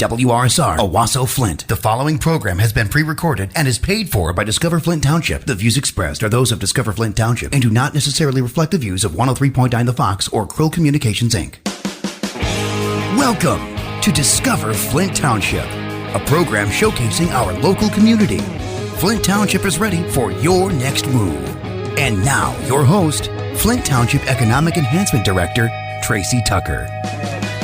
WRSR, Owasso, Flint. The following program has been pre-recorded and is paid for by Discover Flint Township. The views expressed are those of Discover Flint Township and do not necessarily reflect the views of 103.9 The Fox or Krill Communications, Inc. Welcome to Discover Flint Township, a program showcasing our local community. Flint Township is ready for your next move. And now, your host, Flint Township Economic Enhancement Director, Tracy Tucker.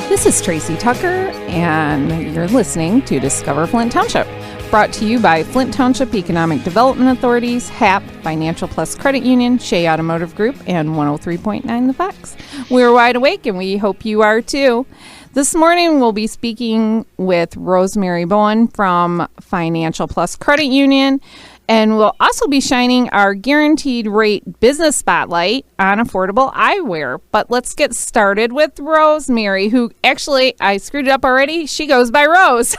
This is Tracy Tucker, and you're listening to Discover Flint Township, brought to you by Flint Township Economic Development Authorities, HAP, Financial Plus Credit Union, Shea Automotive Group, and 103.9 The Fox. We're wide awake, and we hope you are too. This morning, we'll be speaking with Rosemary Boan from Financial Plus Credit Union, and we'll also be shining our guaranteed rate business spotlight on Affordable Eyewear. But let's get started with Rosemary, who actually, I screwed it up already. She goes by Rose.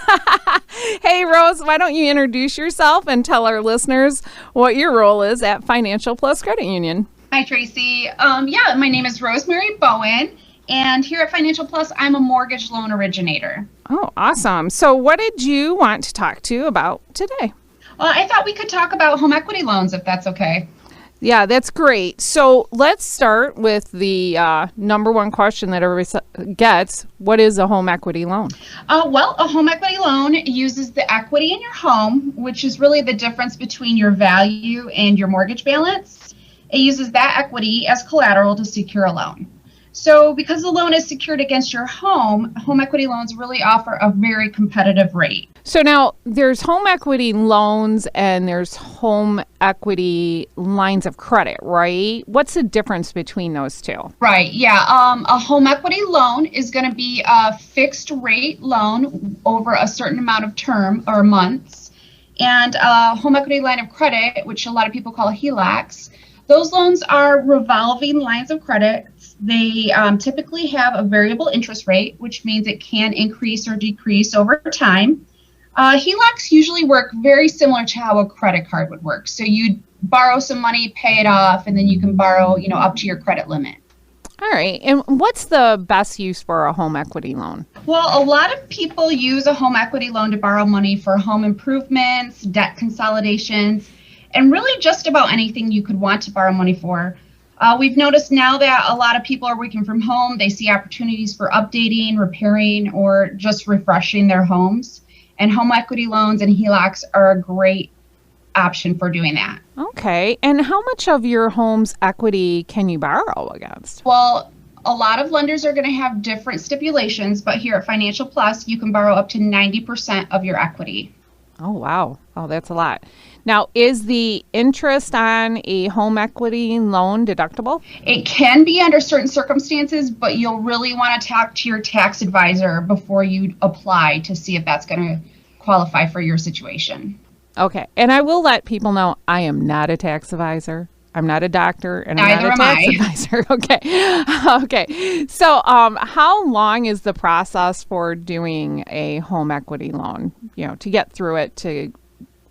Hey, Rose, why don't you introduce yourself and tell our listeners what your role is at Financial Plus Credit Union? Hi, Tracy. My name is Rosemary Boan, and here at Financial Plus, I'm a mortgage loan originator. Oh, awesome. So what did you want to talk to about today? Well, I thought we could talk about home equity loans, if that's okay. Yeah, that's great. So let's start with the number one question that everybody gets. What is a home equity loan? A home equity loan uses the equity in your home, which is really the difference between your value and your mortgage balance. It uses that equity as collateral to secure a loan. So because the loan is secured against your home equity loans really offer a very competitive rate. So now there's home equity loans and there's home equity lines of credit, right? What's the difference between those two? Right, yeah. A home equity loan is going to be a fixed rate loan over a certain amount of term or months. And a home equity line of credit, which a lot of people call HELOCs, those loans are revolving lines of credit. They typically have a variable interest rate, which means it can increase or decrease over time. HELOCs usually work very similar to how a credit card would work. So you'd borrow some money, pay it off, and then you can borrow, up to your credit limit. All right. And what's the best use for a home equity loan? Well, a lot of people use a home equity loan to borrow money for home improvements, debt consolidations, and really just about anything you could want to borrow money for. We've noticed now that a lot of people are working from home. They see opportunities for updating, repairing, or just refreshing their homes. And home equity loans and HELOCs are a great option for doing that. Okay. And how much of your home's equity can you borrow against? Well, a lot of lenders are going to have different stipulations, but here at Financial Plus, you can borrow up to 90% of your equity. Oh, wow. Oh, that's a lot. Now, is the interest on a home equity loan deductible? It can be under certain circumstances, but you'll really want to talk to your tax advisor before you apply to see if that's going to qualify for your situation. Okay. And I will let people know I am not a tax advisor. I'm not a doctor, and I'm Neither not a tax advisor. Okay. Okay. So how long is the process for doing a home equity loan, to get through it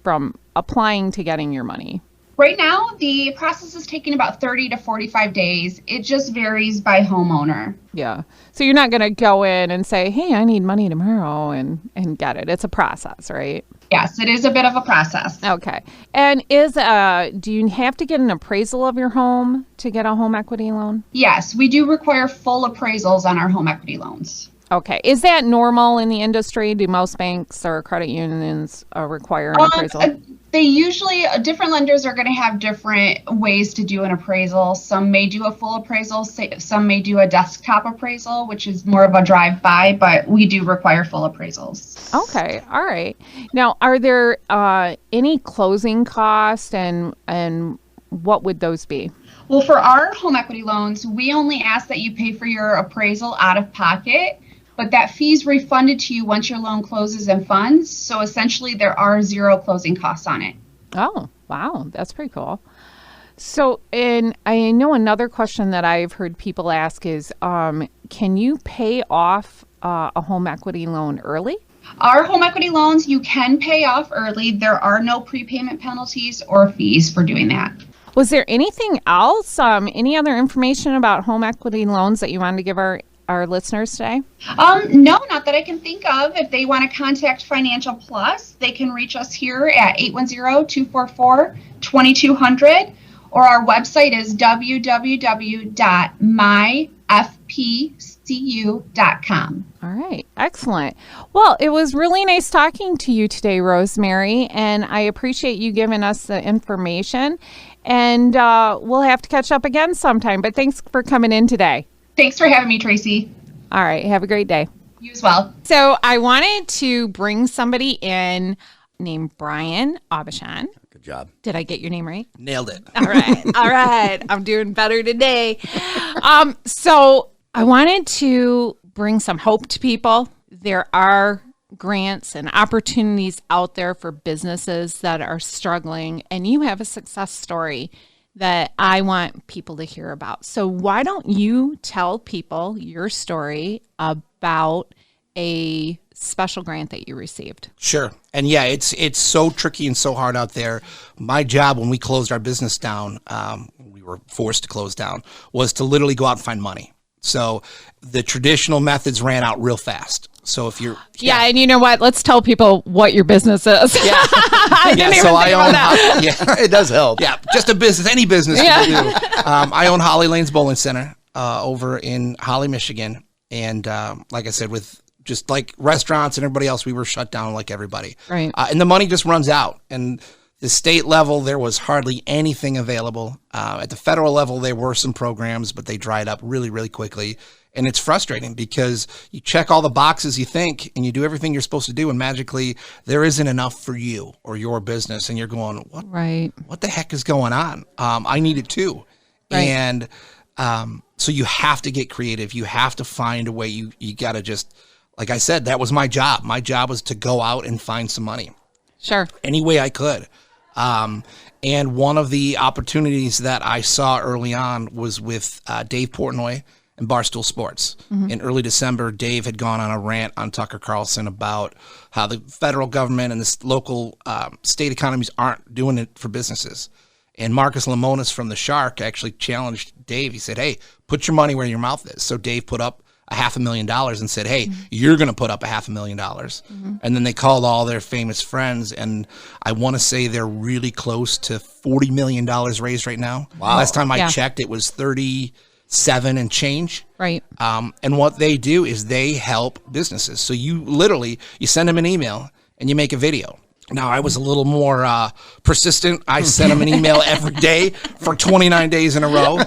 from applying to getting your money? Right now, the process is taking about 30 to 45 days. It just varies by homeowner. Yeah. So you're not going to go in and say, hey, I need money tomorrow and get it. It's a process, right? Yes, it is a bit of a process. Okay. And do you have to get an appraisal of your home to get a home equity loan? Yes, we do require full appraisals on our home equity loans. Okay. Is that normal in the industry? Do most banks or credit unions require an appraisal? They usually, different lenders are going to have different ways to do an appraisal. Some may do a full appraisal. Some may do a desktop appraisal, which is more of a drive-by, but we do require full appraisals. Okay. All right. Now, are there any closing costs and what would those be? Well, for our home equity loans, we only ask that you pay for your appraisal out of pocket, but that fee is refunded to you once your loan closes and funds. So essentially, there are zero closing costs on it. Oh, wow. That's pretty cool. So, and I know another question that I've heard people ask is, can you pay off a home equity loan early? Our home equity loans, you can pay off early. There are no prepayment penalties or fees for doing that. Was there anything else, any other information about home equity loans that you wanted to give our our listeners today? No, not that I can think of. If they want to contact Financial Plus, they can reach us here at 810-244-2200, or our website is www.myfpcu.com. All right. Excellent. Well, it was really nice talking to you today, Rosemary, and I appreciate you giving us the information. And we'll have to catch up again sometime, but thanks for coming in today. Thanks for having me, Tracy. All right. Have a great day. You as well. So I wanted to bring somebody in named Brian Aubuchon. Good job. Did I get your name right? Nailed it. All right. All right. I'm doing better today. So I wanted to bring some hope to people. There are grants and opportunities out there for businesses that are struggling, and you have a success story that I want people to hear about. So why don't you tell people your story about a special grant that you received? Sure. And yeah, it's so tricky and so hard out there. My job when we closed our business down, we were forced to close down, was to literally go out and find money. So the traditional methods ran out real fast. So if you're and you know what? Let's tell people what your business is. Yeah. I didn't even think about that. Yeah, It does help. yeah, just a business, any business you can do. I own Holly Lanes Bowling Center over in Holly, Michigan, and like I said, with just like restaurants and everybody else, we were shut down like everybody. Right. And the money just runs out. And the state level, there was hardly anything available. At the federal level, there were some programs, but they dried up really, really quickly. And it's frustrating because you check all the boxes you think and you do everything you're supposed to do, and magically there isn't enough for you or your business. And you're going, what the heck is going on? I need it too. Right. And so you have to get creative. You have to find a way. You got to just, like I said, that was my job. My job was to go out and find some money. Sure. Any way I could. And one of the opportunities that I saw early on was with Dave Portnoy and Barstool Sports. Mm-hmm. In early December, Dave had gone on a rant on Tucker Carlson about how the federal government and the local state economies aren't doing it for businesses. And Marcus Lemonis from The Shark actually challenged Dave. He said, hey, put your money where your mouth is. So Dave put up $500,000 and said, hey, you're going to put up $500,000. Mm-hmm. And then they called all their famous friends. And I want to say they're really close to $40 million raised right now. Wow. Last time I checked, it was 37 and change. Right. And what they do is they help businesses. So you literally, you send them an email and you make a video. Now, I was a little more persistent. I sent them an email every day for 29 days in a row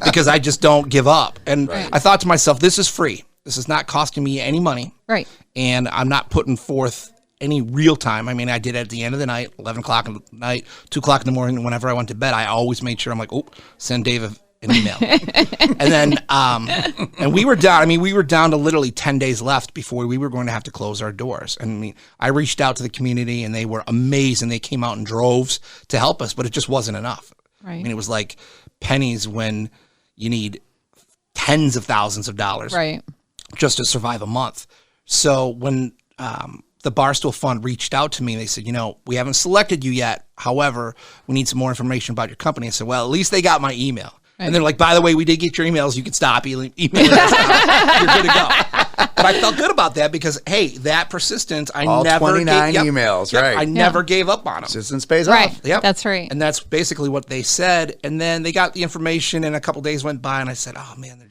because I just don't give up. And I thought to myself, this is free. This is not costing me any money. Right. And I'm not putting forth any real time. I mean, I did it at the end of the night, 11 o'clock at night, 2 o'clock in the morning. Whenever I went to bed, I always made sure I'm like, send Dave an email. And then, and we were down, we were down to literally 10 days left before we were going to have to close our doors. And I reached out to the community and they were amazing. They came out in droves to help us, but it just wasn't enough. Right. It was like pennies when you need tens of thousands of dollars just to survive a month. So when, the Barstool Fund reached out to me, they said, we haven't selected you yet. However, we need some more information about your company. I said, well, at least they got my email. Right. And they're like, by the way, we did get your emails. You can stop emailing us. You're good to go. But I felt good about that because, hey, that persistence, all never 29 emails, right? I never gave up on them. Persistence pays right. off. Yep. That's right. And that's basically what they said. And then they got the information, and a couple days went by, and I said, oh, man,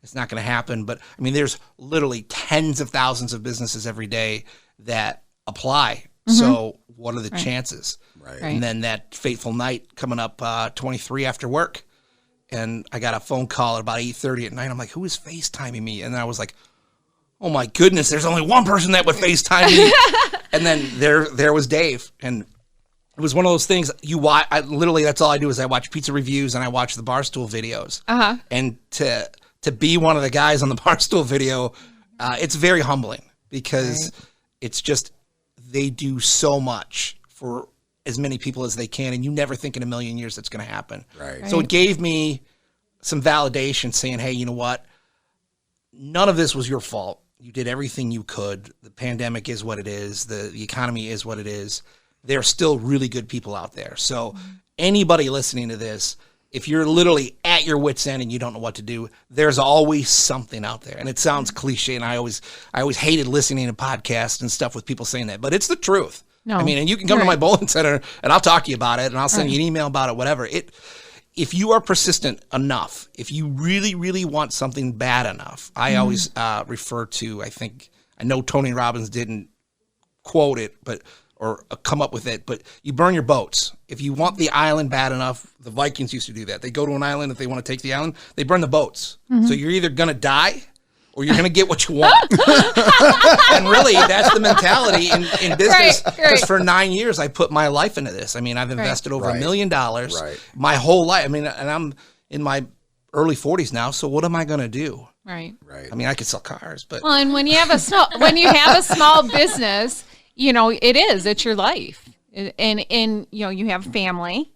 it's not going to happen. But, there's literally tens of thousands of businesses every day that apply. Mm-hmm. So what are the chances? Right. And then that fateful night coming up 23 after work, and I got a phone call at about 8:30 at night. I'm like, who is FaceTiming me? And then I was like, oh my goodness, there's only one person that would FaceTime me. And then there was Dave. And it was one of those things literally, that's all I do is I watch pizza reviews and I watch the Barstool videos. Uh-huh. And to be one of the guys on the Barstool video, it's very humbling because it's just, they do so much for as many people as they can, and you never think in a million years that's going to happen. Right. So it gave me some validation saying, hey, you know what? None of this was your fault. You did everything you could. The pandemic is what it is. The economy is what it is. There are still really good people out there. So anybody listening to this, if you're literally at your wit's end and you don't know what to do, there's always something out there. And it sounds cliche, and I always hated listening to podcasts and stuff with people saying that, but it's the truth. No. I mean, and you can come to my bowling center and I'll talk to you about it, and I'll send you an email about it, whatever. If you are persistent enough, if you really, really want something bad enough, I always refer to, I know Tony Robbins didn't quote it, or come up with it, but you burn your boats. If you want the island bad enough, the Vikings used to do that. They go to an island, if they want to take the island, they burn the boats. So you're either going to die or you're going to get what you want. And really, that's the mentality in business. Because for 9 years, I put my life into this. I mean, I've invested over $1 million my whole life. I mean, and I'm in my early 40s now, so what am I going to do? Right. I mean, I could sell cars, but... Well, and when you have a small business... it's your life, and you have family,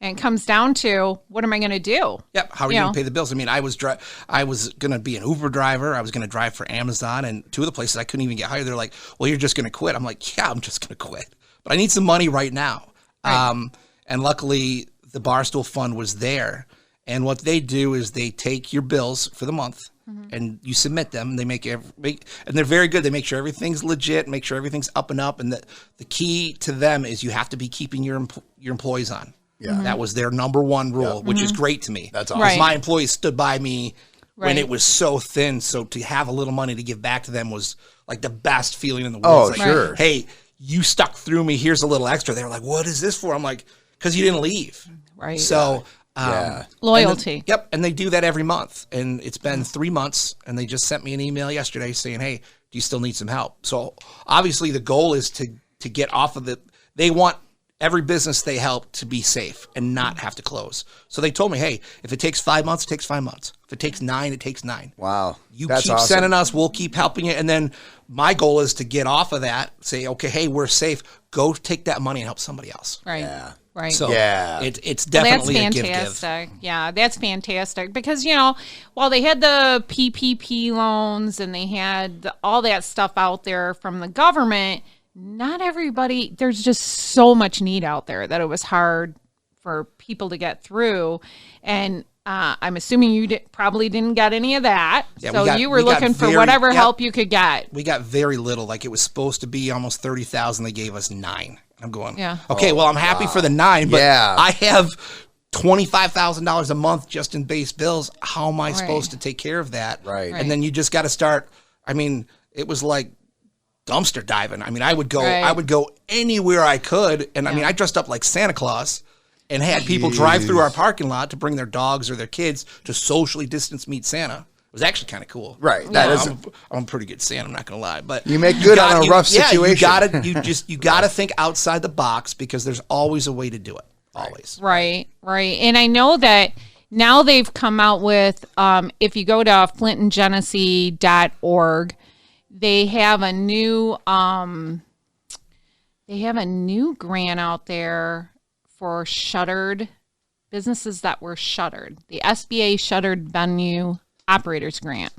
and it comes down to, what am I going to do? Yep. How are you going to pay the bills? I mean, I was going to be an Uber driver. I was going to drive for Amazon, and two of the places I couldn't even get hired. They're like, well, you're just going to quit. I'm like, yeah, I'm just going to quit, but I need some money right now. Right. And luckily the Barstool Fund was there, and what they do is they take your bills for the month. And you submit them. They and they're very good. They make sure everything's legit, make sure everything's up and up. And the key to them is you have to be keeping your employees on. Yeah, that was their number one rule, which is great to me. That's awesome. Right. My employees stood by me when it was so thin. So to have a little money to give back to them was like the best feeling in the world. Oh, sure. Hey, you stuck through me. Here's a little extra. They were like, what is this for? I'm like, because you didn't leave. Right. So. Loyalty. And they do that every month, and it's been 3 months, and they just sent me an email yesterday saying, hey, do you still need some help? So obviously the goal is to get off of they want every business they help to be safe and not have to close. So they told me, hey, if it takes 5 months, it takes 5 months. If it takes 9, it takes 9. Wow. That's keep awesome. Sending us, we'll keep helping you. And then my goal is to get off of that, say, okay, hey, we're safe. Go take that money and help somebody else. Right. Yeah. Right. So it's definitely that's fantastic. Yeah, that's fantastic because, while they had the PPP loans and they had all that stuff out there from the government, not everybody, there's just so much need out there that it was hard for people to get through. And I'm assuming you probably didn't get any of that. Yeah, so you were looking for whatever help you could get. We got very little. Like it was supposed to be almost 30,000. They gave us 9. I'm going, okay, well, I'm happy for the 9, but I have $25,000 a month just in base bills. How am I supposed to take care of that? Right. And then you just got to start. I mean, it was like dumpster diving. I mean, I would go anywhere I could. And I mean, I dressed up like Santa Claus and had people drive through our parking lot to bring their dogs or their kids to socially distance meet Santa. It was actually kind of cool. Right. I'm a pretty good Santa, I'm not going to lie. But you make good on a rough situation. You got to think outside the box because there's always a way to do it. Always. Right. And I know that now they've come out with, if you go to flintandgenesee.org, they have a new grant out there for shuttered businesses that were shuttered. The SBA Shuttered Venue Operators Grant.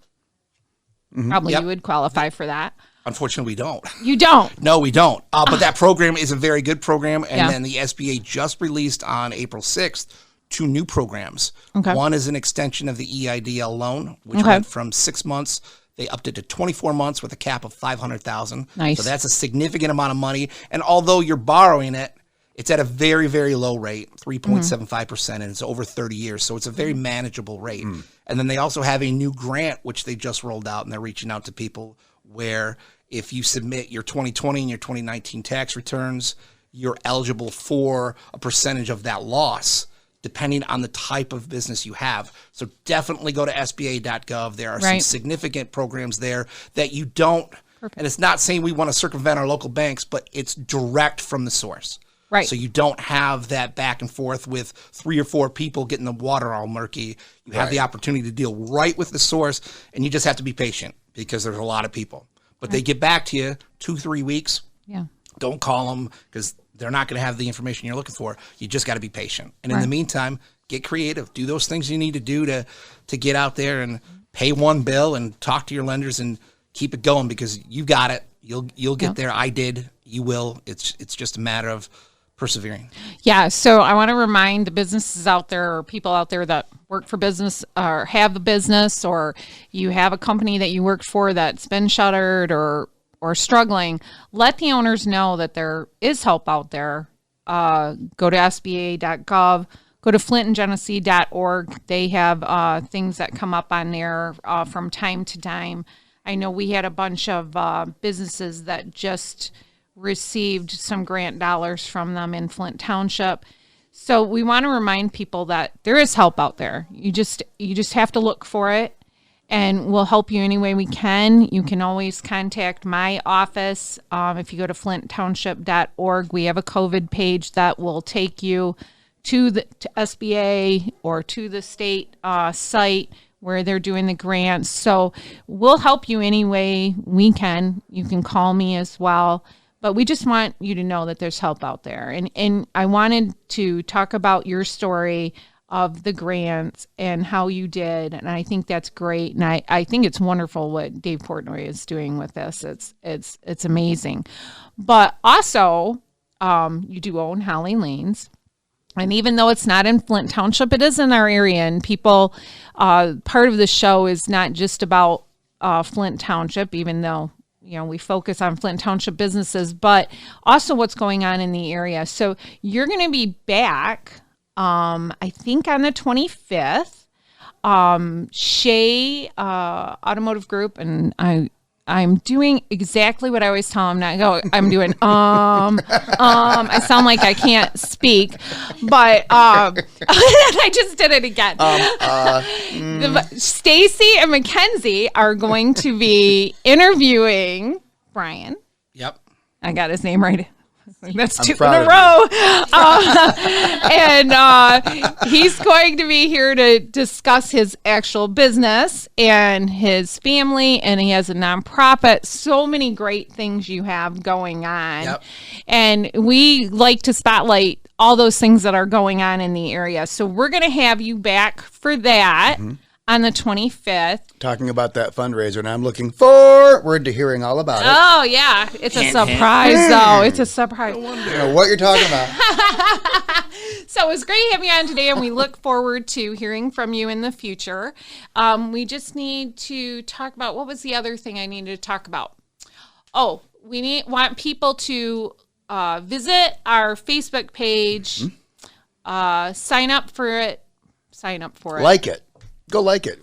Probably you would qualify for that. Unfortunately, we don't. You don't? No, we don't. But that program is a very good program. And then the SBA just released on April 6th 2 new programs. Okay. One is an extension of the EIDL loan, which went from 6 months. They upped it to 24 months with a cap of $500,000. Nice. So that's a significant amount of money. And although you're borrowing it, it's at a very, very low rate, 3.75%, and it's over 30 years. So it's a very manageable rate. And then they also have a new grant, which they just rolled out, and they're reaching out to people where if you submit your 2020 and your 2019 tax returns, you're eligible for a percentage of that loss, depending on the type of business you have. So definitely go to SBA.gov. There are some significant programs there that you don't, and it's not saying we want to circumvent our local banks, but it's direct from the source. Right. So you don't have that back and forth with 3 or 4 people getting the water all murky. You have the opportunity to deal right with the source, and you just have to be patient because there's a lot of people. But they get back to you 2-3 weeks. Yeah. Don't call them because they're not going to have the information you're looking for. You just got to be patient. And in the meantime, get creative. Do those things you need to do to get out there and pay one bill and talk to your lenders and keep it going because you got it. You'll get there. I did. You will. It's just a matter of persevering. Yeah, so I want to remind the businesses out there or people out there that work for business or have a business, or you have a company that you work for that's been shuttered or struggling, let the owners know that there is help out there. Go to sba.gov, go to flintandgenesee.org. They have things that come up on there from time to time. I know we had a bunch of businesses that just received some grant dollars from them in Flint Township. So we want to remind people that there is help out there. You just have to look for it, and we'll help you any way we can. You can always contact my office. If you go to flinttownship.org, we have a COVID page that will take you to SBA or to the state site where they're doing the grants. So we'll help you any way we can. You can call me as well. But we just want you to know that there's help out there. And I wanted to talk about your story of the grants and how you did. And I think that's great. And I think it's wonderful what Dave Portnoy is doing with this. It's amazing. But also, you do own Holly Lanes. And even though it's not in Flint Township, it is in our area. And people, part of the show is not just about Flint Township, even though we focus on Flint Township businesses, but also what's going on in the area. So you're going to be back, I think on the 25th, Shea Automotive Group, and I'm doing exactly what I always tell them not. I'm doing, I sound like I can't speak, but I just did it again. Stacy and Mackenzie are going to be interviewing Brian. Yep. I got his name right. That's two in a row. And he's going to be here to discuss his actual business and his family, and he has a nonprofit. So many great things you have going on. Yep. And we like to spotlight all those things that are going on in the area. So we're going to have you back for that. Mm-hmm. On the 25th. Talking about that fundraiser, and I'm looking forward to hearing all about it. Oh, yeah. It's a surprise, though. It's a surprise. I know what you're talking about. So it was great having you on today, and we look forward to hearing from you in the future. We just need to talk about, what was the other thing I needed to talk about? Oh, want people to visit our Facebook page, sign up for it. Like it. Go like it.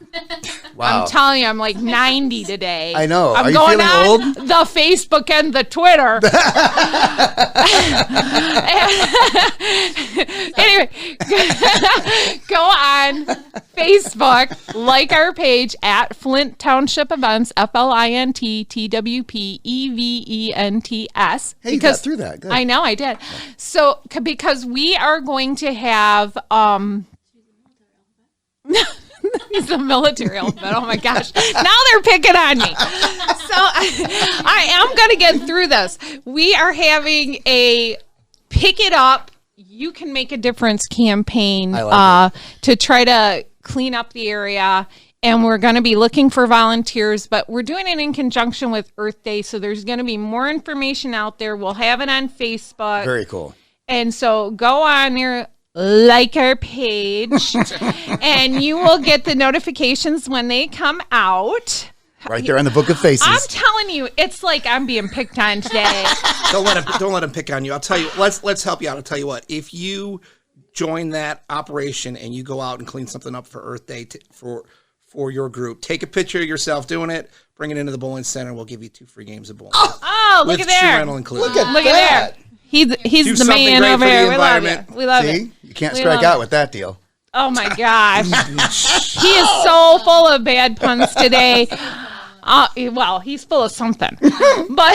Wow. I'm telling you, I'm like 90 today. I know. I'm Are you going feeling on old? The Facebook and the Twitter. Anyway, go on Facebook, like our page at Flint Township Events, FLINTTWPEVENTS. Hey, you got through that. Good. I know, I did. So, because we are going to have... He's a military elephant. Oh my gosh. Now they're picking on me. So I am going to get through this. We are having a Pick It Up, You Can Make a Difference campaign to try to clean up the area. And we're going to be looking for volunteers, but we're doing it in conjunction with Earth Day. So there's going to be more information out there. We'll have it on Facebook. Very cool. And so go on there. Like our page, and you will get the notifications when they come out. Right there on the Book of Faces. I'm telling you, it's like I'm being picked on today. Don't let him pick on you. I'll tell you. Let's help you out. I'll tell you what. If you join that operation and you go out and clean something up for Earth Day for your group, take a picture of yourself doing it. Bring it into the bowling center. We'll give you 2 free games of bowling. Oh, look at there! Rental included. Look at that. He's the man over here. We love you. We love it. See? You can't strike out with that deal. Oh my gosh. He is so full of bad puns today. Well, he's full of something. But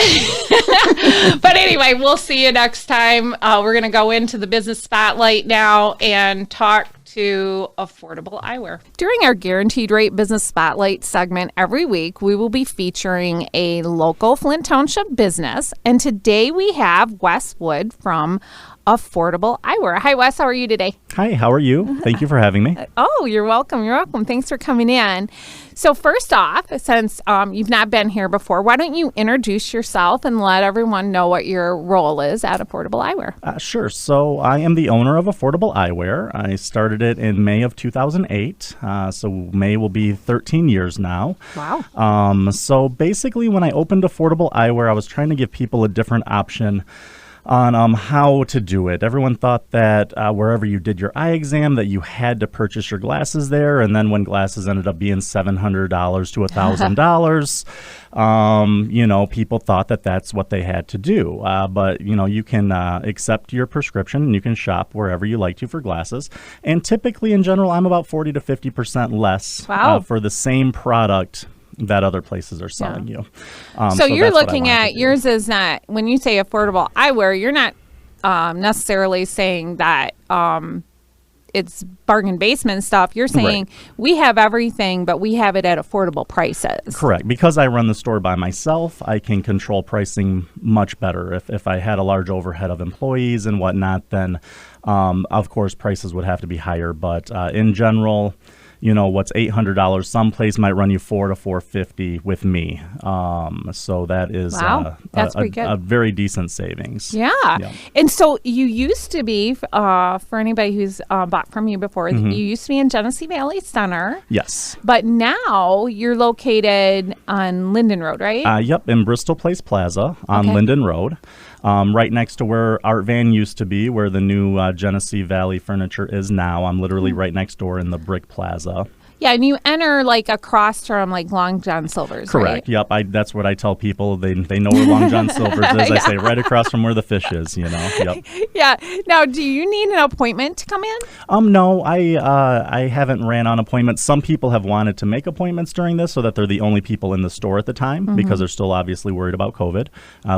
anyway, we'll see you next time. We're going to go into the business spotlight now and talk to Affordable Eyewear. During our Guaranteed Rate Business Spotlight segment every week, we will be featuring a local Flint Township business. And today we have Wes Wood from Affordable Eyewear. Hi, Wes. How are you today? Hi, how are you? Thank you for having me. Oh, you're welcome. You're welcome. Thanks for coming in. So first off, since you've not been here before, why don't you introduce yourself and let everyone know what your role is at Affordable Eyewear? Sure. So I am the owner of Affordable Eyewear. I started it in May of 2008. So May will be 13 years now. Wow. So basically, when I opened Affordable Eyewear, I was trying to give people a different option on how to do it. Everyone thought that wherever you did your eye exam that you had to purchase your glasses there, and then when glasses ended up being $700 to $1,000, people thought that that's what they had to do. But you can accept your prescription and you can shop wherever you like to for glasses. And typically, in general, I'm about 40 to 50% less for the same product that other places are selling you. So you're looking at yours is not, when you say affordable eyewear, you're not necessarily saying that it's bargain basement stuff. You're saying we have everything, but we have it at affordable prices. Correct. Because I run the store by myself, I can control pricing much better. If I had a large overhead of employees and whatnot, then of course prices would have to be higher. But in general, what's $800 someplace might run you $400 to $450 with me. So that is that's pretty good. A very decent savings. Yeah. And so you used to be, for anybody who's bought from you before, you used to be in Genesee Valley Center. Yes. But now you're located on Linden Road, right? Yep, in Bristol Place Plaza on Linden Road. Right next to where Art Van used to be, where the new Genesee Valley Furniture is now. I'm literally right next door in the Brick Plaza. Yeah, and you enter across from Long John Silver's, correct. Right? Yep, that's what I tell people. They know where Long John Silver's is. I say right across from where the fish is. Yep. Yeah. Now, do you need an appointment to come in? No, I haven't ran on appointments. Some people have wanted to make appointments during this so that they're the only people in the store at the time because they're still obviously worried about COVID,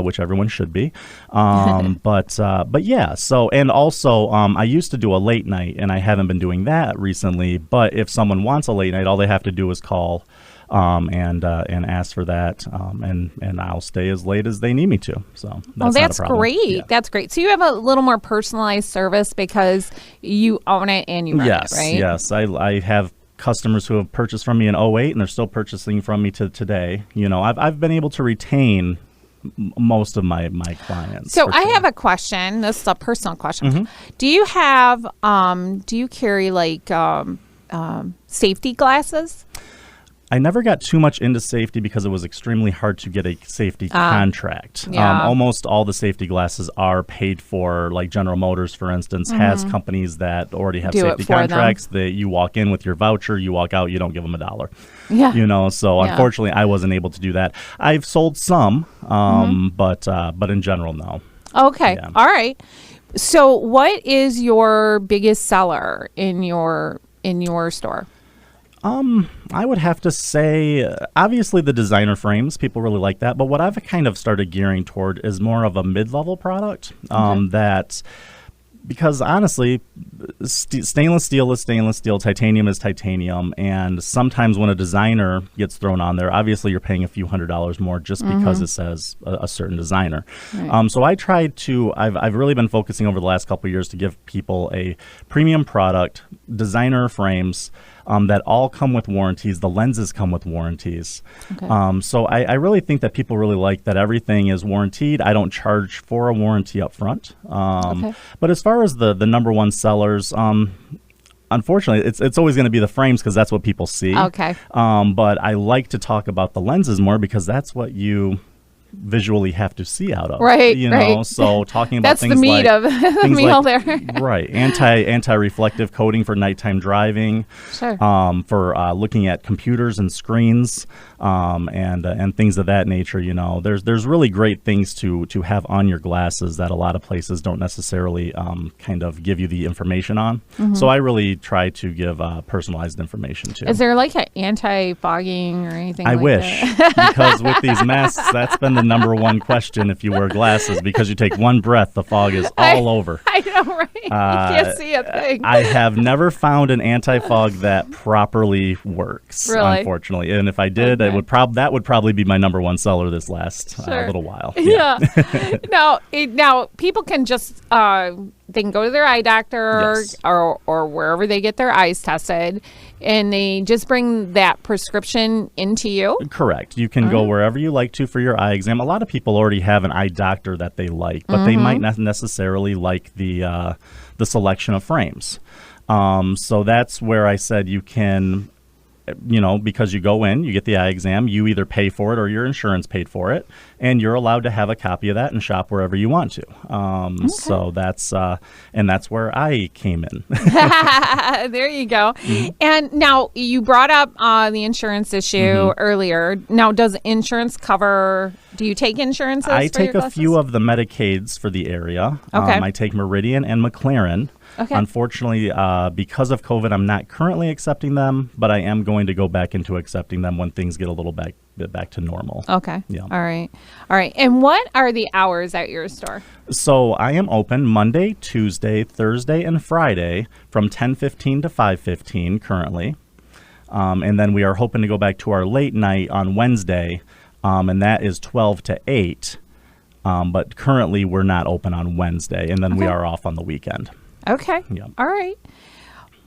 which everyone should be. But yeah. So and also I used to do a late night, and I haven't been doing that recently. But if someone wants a late night, all they have to do is call and ask for that, and I'll stay as late as they need me to. So that's great. Yeah. That's great. So you have a little more personalized service because you own it and you run it, right? Yes. I have customers who have purchased from me in 2008 and they're still purchasing from me to today. I've been able to retain most of my clients. So I have a question. This is a personal question. Do you have do you carry safety glasses? I never got too much into safety because it was extremely hard to get a safety contract. Yeah. Almost all the safety glasses are paid for, like General Motors, for instance, has companies that already have safety contracts. That you walk in with your voucher, you walk out, you don't give them $1. Yeah. So unfortunately, I wasn't able to do that. I've sold some, but in general, no. Okay. Yeah. All right. So what is your biggest seller in your store? I would have to say, obviously the designer frames, people really like that. But what I've kind of started gearing toward is more of a mid-level product that, because honestly, stainless steel is stainless steel, titanium is titanium. And sometimes when a designer gets thrown on there, obviously you're paying a few $100s more just because it says a certain designer. Right. So I tried to, I've really been focusing over the last couple of years to give people a premium product, designer frames, that all come with warranties. The lenses come with warranties. Okay. So I really think that people really like that everything is warranted. I don't charge for a warranty up front. But as far as the number one sellers, unfortunately, it's always going to be the frames because that's what people see. Okay. But I like to talk about the lenses more because that's what you visually have to see out of, right? So talking about that's things the meat like, of the meal there, right? Anti-reflective coating for nighttime driving, for looking at computers and screens, and things of that nature. There's really great things to have on your glasses that a lot of places don't necessarily kind of give you the information on. So I really try to give personalized information too. Is there an anti-fogging or anything? I like wish that? because with these masks, that's been the number one question if you wear glasses, because you take one breath, the fog is all over. I know, right? You can't see a thing. I have never found an anti-fog that properly works, unfortunately. And if I did, it would that would probably be my number one seller this last little while. Yeah. Now people can just they can go to their eye doctor Yes. or wherever they get their eyes tested, and they just bring that prescription into you? Correct. You can go wherever you like to for your eye exam. A lot of people already have an eye doctor that they like, but they might not necessarily like the selection of frames. So that's where I said you can, because you go in, you get the eye exam, you either pay for it or your insurance paid for it, and you're allowed to have a copy of that and shop wherever you want to. So that's where I came in. There you go. And now you brought up the insurance issue earlier. Now, does insurance cover? Do you take insurances? I for take your a few of the Medicaids for the area. Okay. I take Meridian and McLaren. Okay. Unfortunately, because of COVID, I'm not currently accepting them, but I am going to go back into accepting them when things get a little back to normal. Okay. Yeah. All right. And what are the hours at your store? So I am open Monday, Tuesday, Thursday, and Friday from 10:15 to 5:15 currently. And then we are hoping to go back to our late night on Wednesday, and that is 12 to 8. But currently we're not open on Wednesday, and then we are off on the weekend. Okay. Yeah. All right.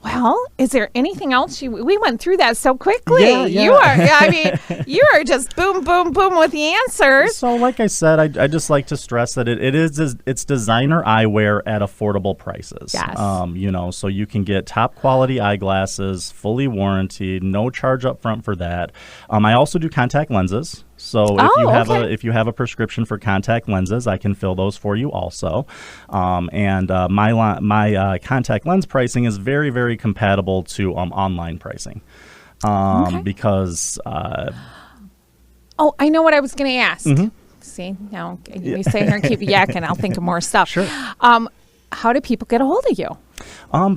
Well, is there anything else we went through that so quickly? Yeah. You are just boom, boom, boom with the answers. So like I said, I just like to stress that it's designer eyewear at affordable prices. Yes. So you can get top quality eyeglasses, fully warranted, no charge up front for that. I also do contact lenses. So if you have a prescription for contact lenses, I can fill those for you also. And my contact lens pricing is very, very compatible to online pricing. Because I know what I was going to ask. See, now you stay here and keep yakking. I'll think of more stuff. Sure. How do people get a hold of you?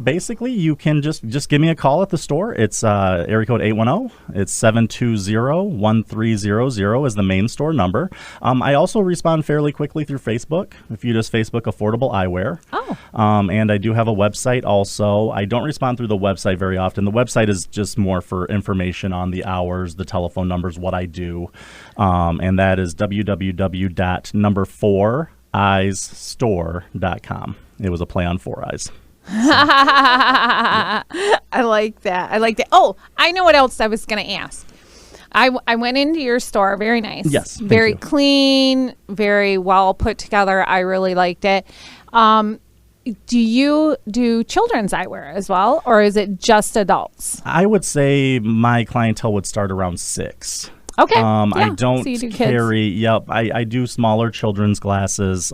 Basically, you can just give me a call at the store. It's area code 810. It's 720-1300 is the main store number. I also respond fairly quickly through Facebook. If you just Facebook Affordable Eyewear. And I do have a website also. I don't respond through the website very often. The website is just more for information on the hours, the telephone numbers, what I do. And that is www.4eyesstore.com. It was a play on 4 eyes. I like that. Oh, I know what else I was going to ask. I went into your store. Very nice. Yes. Very clean, very well put together. I really liked it. Do you do children's eyewear as well, or is it just adults? I would say my clientele would start around 6. Okay. I don't so you do carry. kids. Yep. I do smaller children's glasses.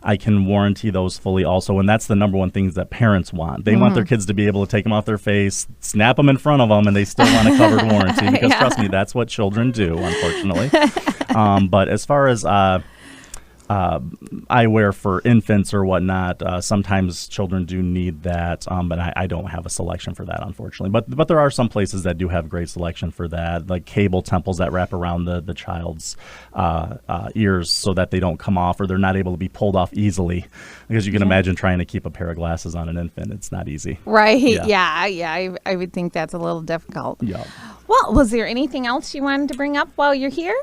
I can warranty those fully also, and that's the number one things that parents want. They want their kids to be able to take them off their face, snap them in front of them, and they still want a covered warranty because trust me, that's what children do, unfortunately. But as far as eyewear for infants or whatnot, sometimes children do need that, but I don't have a selection for that, unfortunately. But there are some places that do have great selection for that, like cable temples that wrap around the child's ears so that they don't come off or they're not able to be pulled off easily. Because you can imagine trying to keep a pair of glasses on an infant. It's not easy. Right. Yeah. I would think that's a little difficult. Yeah. Well, was there anything else you wanted to bring up while you're here?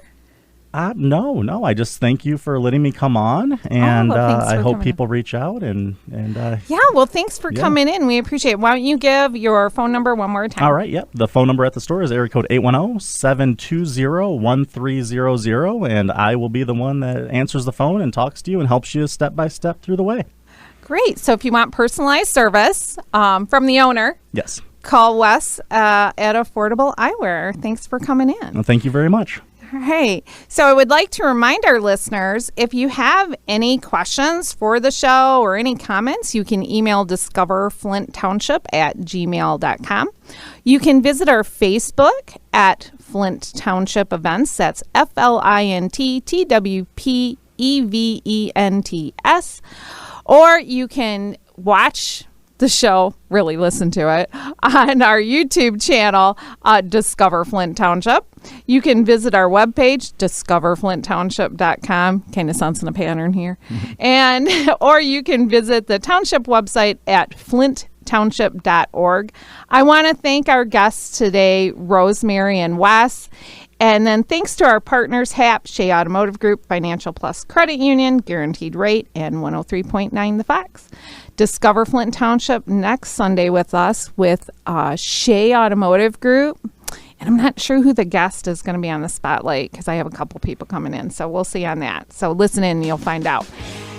No. I just thank you for letting me come on, and I hope people reach out and yeah. Well, thanks for coming in. We appreciate it. Why don't you give your phone number one more time? All right. Yep. The phone number at the store is area code 810-720-1300, and I will be the one that answers the phone and talks to you and helps you step by step through the way. Great. So if you want personalized service from the owner, yes, call Wes at Affordable Eyewear. Thanks for coming in. Well, thank you very much. Right. So I would like to remind our listeners, if you have any questions for the show or any comments, you can email discoverflinttownship@gmail.com. You can visit our Facebook at Flint Township Events. That's FLINTTWPEVENTS. Or you can watch the show, really listen to it, on our YouTube channel, Discover Flint Township. You can visit our webpage, discoverflinttownship.com. Kind of sounds in a pattern here. And or you can visit the township website at flinttownship.org. I want to thank our guests today, Rosemary and Wes. And then thanks to our partners, HAP, Shea Automotive Group, Financial Plus Credit Union, Guaranteed Rate, and 103.9 The Fox. Discover Flint Township next Sunday with us with Shea Automotive Group. And I'm not sure who the guest is going to be on the spotlight because I have a couple people coming in. So we'll see on that. So listen in and you'll find out.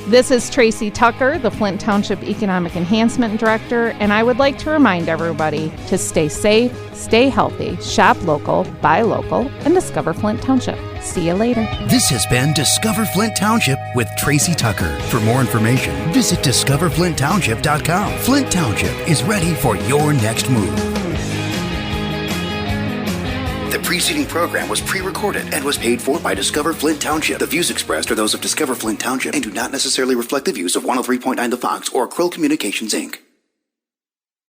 This is Tracy Tucker, the Flint Township Economic Enhancement Director, and I would like to remind everybody to stay safe, stay healthy, shop local, buy local, and discover Flint Township. See you later. This has been Discover Flint Township with Tracy Tucker. For more information, visit discoverflinttownship.com. Flint Township is ready for your next move. The preceding program was pre-recorded and was paid for by Discover Flint Township. The views expressed are those of Discover Flint Township and do not necessarily reflect the views of 103.9 The Fox or Krill Communications, Inc.